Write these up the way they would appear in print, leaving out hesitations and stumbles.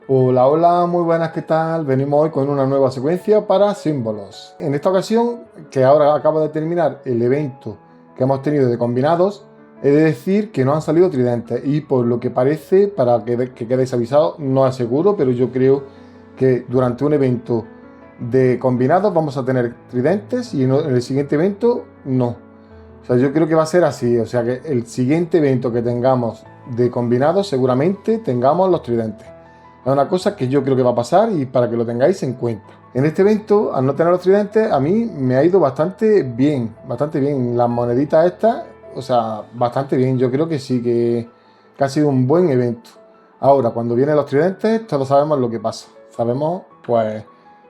Hola, hola, muy buenas, ¿qué tal? Venimos hoy con una nueva secuencia para símbolos. En esta ocasión, que ahora acaba de terminar el evento que hemos tenido de combinados, he de decir que no han salido tridentes y por lo que parece, para que quedéis avisados, no es seguro, pero yo creo que durante un evento de combinados vamos a tener tridentes y en el siguiente evento no. O sea, yo creo que va a ser así, o sea que el siguiente evento que tengamos de combinados seguramente tengamos los tridentes. Es una cosa que yo creo que va a pasar y para que lo tengáis en cuenta. En este evento, al no tener los tridentes, a mí me ha ido bastante bien, bastante bien. Las moneditas estas, o sea, bastante bien. Yo creo que sí, que ha sido un buen evento. Ahora, cuando vienen los tridentes, todos sabemos lo que pasa. Sabemos, pues,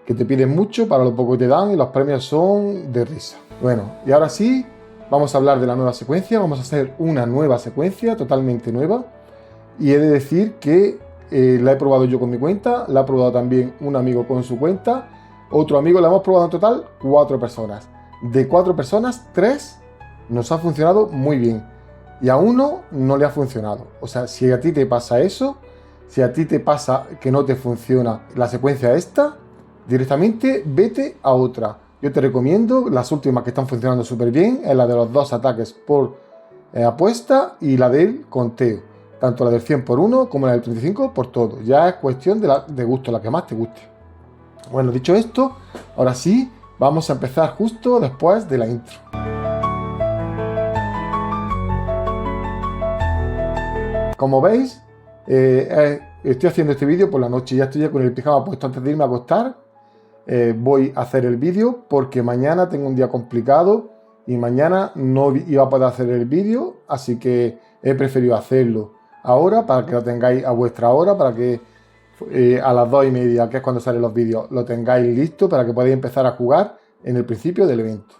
que te piden mucho para lo poco que te dan y los premios son de risa. Bueno, y ahora sí, vamos a hablar de la nueva secuencia. Vamos a hacer una nueva secuencia, totalmente nueva. Y he de decir que la he probado yo con mi cuenta, la ha probado también un amigo con su cuenta, otro amigo, la hemos probado en total 4 personas. De 4 personas, 3 nos ha funcionado muy bien y a uno no le ha funcionado. O sea, si a ti te pasa eso, si a ti te pasa que no te funciona la secuencia esta, directamente vete a otra. Yo te recomiendo las últimas que están funcionando súper bien, es la de los 2 ataques por apuesta y la del conteo. Tanto la del 100 por 1 como la del 35 por todo. Ya es cuestión de gusto, la que más te guste. Bueno, dicho esto, ahora sí, vamos a empezar justo después de la intro. Como veis, estoy haciendo este vídeo por la noche. Ya estoy con el pijama puesto antes de irme a acostar. Voy a hacer el vídeo porque mañana tengo un día complicado y mañana no iba a poder hacer el vídeo, así que he preferido hacerlo ahora para que lo tengáis a vuestra hora, para que a las 2:30, que es cuando salen los vídeos, lo tengáis listo para que podáis empezar a jugar en el principio del evento.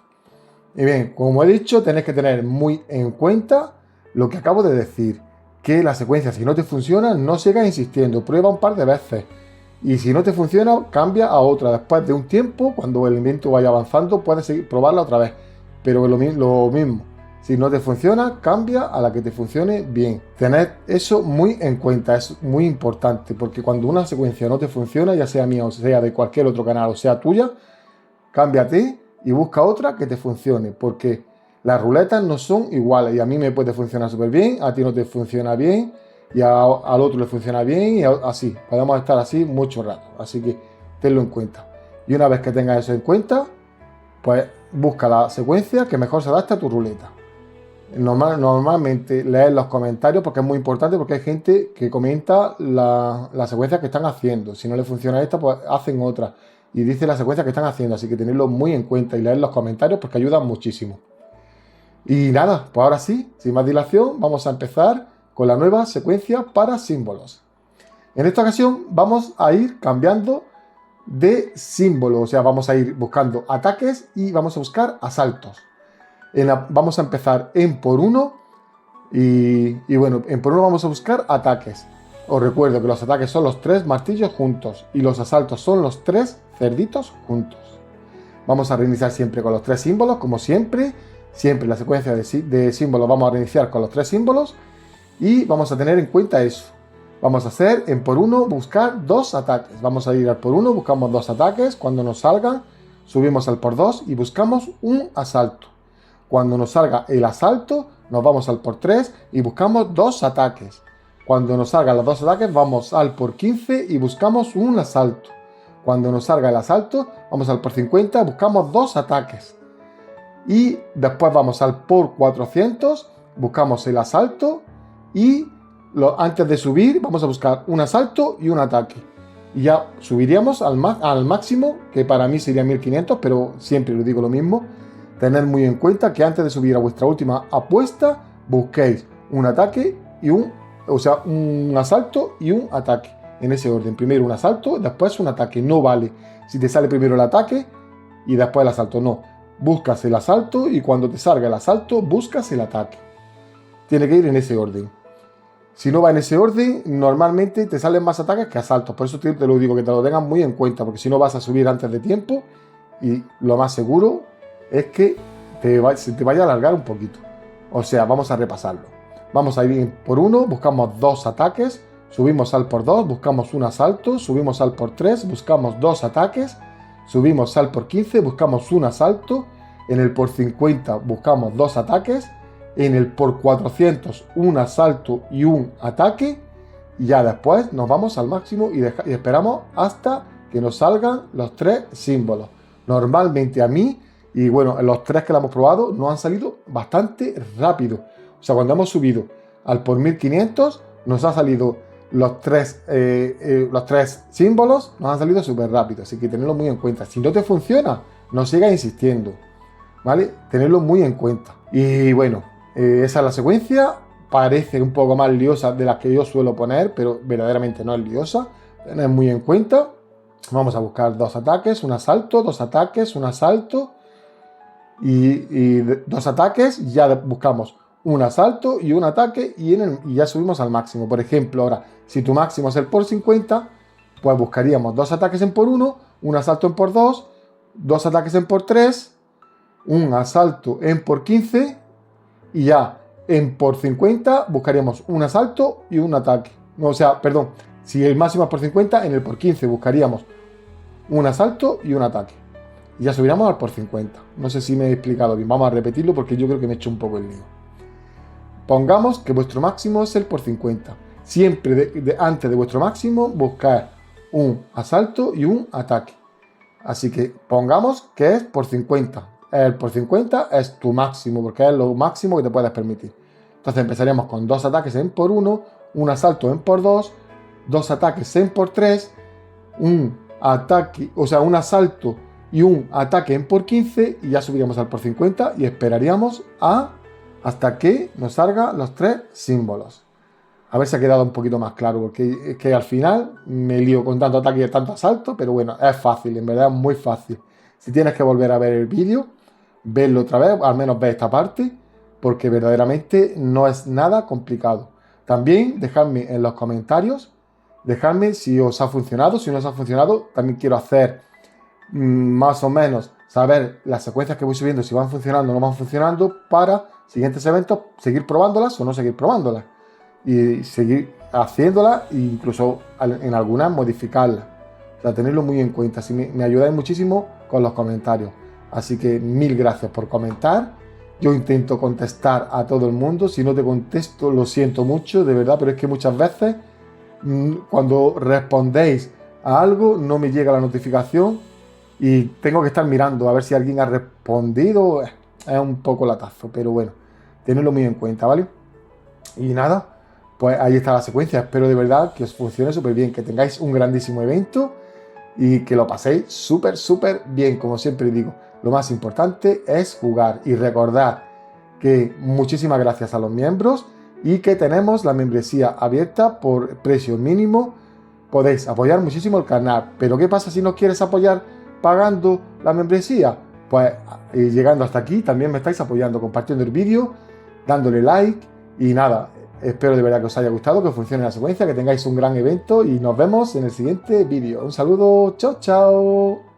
Y bien, como he dicho, tenéis que tener muy en cuenta lo que acabo de decir, que la secuencia, si no te funciona, no sigas insistiendo, prueba un par de veces. Y si no te funciona, cambia a otra. Después de un tiempo, cuando el evento vaya avanzando, puedes seguir, probarla otra vez. Pero lo mismo, si no te funciona, cambia a la que te funcione bien. Tened eso muy en cuenta, es muy importante, porque cuando una secuencia no te funciona, ya sea mía o sea de cualquier otro canal o sea tuya, cámbiate y busca otra que te funcione, porque las ruletas no son iguales y a mí me puede funcionar súper bien, a ti no te funciona bien y al otro le funciona bien y así, podemos estar así mucho rato, así que tenlo en cuenta. Y una vez que tengas eso en cuenta, pues busca la secuencia que mejor se adapte a tu ruleta. Normalmente leer los comentarios porque es muy importante, porque hay gente que comenta la secuencia que están haciendo. Si no le funciona esta, pues hacen otra y dice la secuencia que están haciendo, así que tenerlo muy en cuenta y leer los comentarios porque ayudan muchísimo. Y nada, pues ahora sí, sin más dilación, vamos a empezar con la nueva secuencia para símbolos. En esta ocasión vamos a ir cambiando de símbolo, o sea, vamos a ir buscando ataques y vamos a buscar asaltos. Vamos a empezar en por uno y bueno, en por uno vamos a buscar ataques. Os recuerdo que los ataques son los 3 martillos juntos y los asaltos son los 3 cerditos juntos. Vamos a reiniciar siempre con los 3 símbolos, como siempre. Siempre la secuencia de símbolos vamos a reiniciar con los 3 símbolos y vamos a tener en cuenta eso. Vamos a hacer en por uno buscar 2 ataques. Vamos a ir al por uno, buscamos 2 ataques. Cuando nos salgan, subimos al por 2 y buscamos un asalto. Cuando nos salga el asalto, nos vamos al por 3 y buscamos 2 ataques. Cuando nos salgan los 2 ataques, vamos al por 15 y buscamos un asalto. Cuando nos salga el asalto, vamos al por 50, buscamos 2 ataques. Y después vamos al por 400, buscamos el asalto y antes de subir vamos a buscar un asalto y un ataque. Y ya subiríamos al máximo, que para mí sería 1500, pero siempre os digo lo mismo. Tened muy en cuenta que antes de subir a vuestra última apuesta, busquéis un ataque y un asalto y un ataque. En ese orden, primero un asalto, después un ataque. No vale si te sale primero el ataque y después el asalto, no. Buscas el asalto y cuando te salga el asalto, buscas el ataque. Tiene que ir en ese orden. Si no va en ese orden, normalmente te salen más ataques que asaltos. Por eso te lo digo, que te lo tengas muy en cuenta, porque si no vas a subir antes de tiempo y lo más seguro es que se te vaya a alargar un poquito. O sea, vamos a repasarlo. Vamos a ir por uno, buscamos 2 ataques, subimos al por 2, buscamos un asalto, subimos al por 3, buscamos 2 ataques, subimos al por 15, buscamos un asalto, en el por 50 buscamos 2 ataques, en el por 400 un asalto y un ataque, y ya después nos vamos al máximo y esperamos hasta que nos salgan los 3 símbolos. Normalmente a mí, y bueno, los 3 que lo hemos probado, nos han salido bastante rápido. O sea, cuando hemos subido al por 1500, nos ha salido los tres símbolos, nos han salido súper rápido. Así que tenerlo muy en cuenta. Si no te funciona, no sigas insistiendo, ¿vale? Tenerlo muy en cuenta. Y bueno, esa es la secuencia. Parece un poco más liosa de la que yo suelo poner, pero verdaderamente no es liosa. Tened muy en cuenta. Vamos a buscar 2 ataques, un asalto, 2 ataques, un asalto y 2 ataques. Ya buscamos un asalto y un ataque y ya subimos al máximo. Por ejemplo, ahora, si tu máximo es el por 50, pues buscaríamos 2 ataques en por 1, un asalto en por 2, 2 ataques en por 3, un asalto en por 15 y ya en por 50 buscaríamos un asalto y un ataque. O sea, perdón, si el máximo es por 50, en el por 15 buscaríamos un asalto y un ataque. Y ya subiríamos al por 50. No sé si me he explicado bien. Vamos a repetirlo porque yo creo que me he hecho un poco el lío. Pongamos que vuestro máximo es el por 50. Siempre antes de vuestro máximo buscar un asalto y un ataque. Así que pongamos que es por 50. El por 50 es tu máximo porque es lo máximo que te puedes permitir. Entonces empezaríamos con 2 ataques en por 1, un asalto en por 2, 2 ataques en por 3, un ataque, o sea, un asalto y un ataque en por 15 y ya subiríamos al por 50 y esperaríamos hasta que nos salgan los 3 símbolos. A ver si ha quedado un poquito más claro, porque es que al final me lío con tanto ataque y tanto asalto, pero bueno, es fácil, en verdad es muy fácil. Si tienes que volver a ver el vídeo, verlo otra vez, al menos ver esta parte, porque verdaderamente no es nada complicado. También dejadme en los comentarios, dejadme si os ha funcionado, si no os ha funcionado. También quiero hacer más o menos saber las secuencias que voy subiendo, si van funcionando o no van funcionando, para siguientes eventos seguir probándolas o no seguir probándolas. Y seguir haciéndolas e incluso en algunas modificarlas. O sea, tenerlo muy en cuenta. Así me ayudáis muchísimo con los comentarios. Así que mil gracias por comentar. Yo intento contestar a todo el mundo. Si no te contesto, lo siento mucho, de verdad, pero es que muchas veces cuando respondéis a algo no me llega la notificación y tengo que estar mirando a ver si alguien ha respondido. Es un poco latazo, pero bueno, tenedlo muy en cuenta, ¿vale? Y nada, pues ahí está la secuencia. Espero de verdad que os funcione súper bien, que tengáis un grandísimo evento y que lo paséis súper, súper bien. Como siempre digo, lo más importante es jugar y recordar que muchísimas gracias a los miembros y que tenemos la membresía abierta por precio mínimo. Podéis apoyar muchísimo el canal, pero ¿qué pasa si no quieres apoyar pagando la membresía? Pues llegando hasta aquí también me estáis apoyando, compartiendo el vídeo, dándole like y nada. Espero de verdad que os haya gustado, que funcione la secuencia, que tengáis un gran evento y nos vemos en el siguiente vídeo. Un saludo, chao, chao.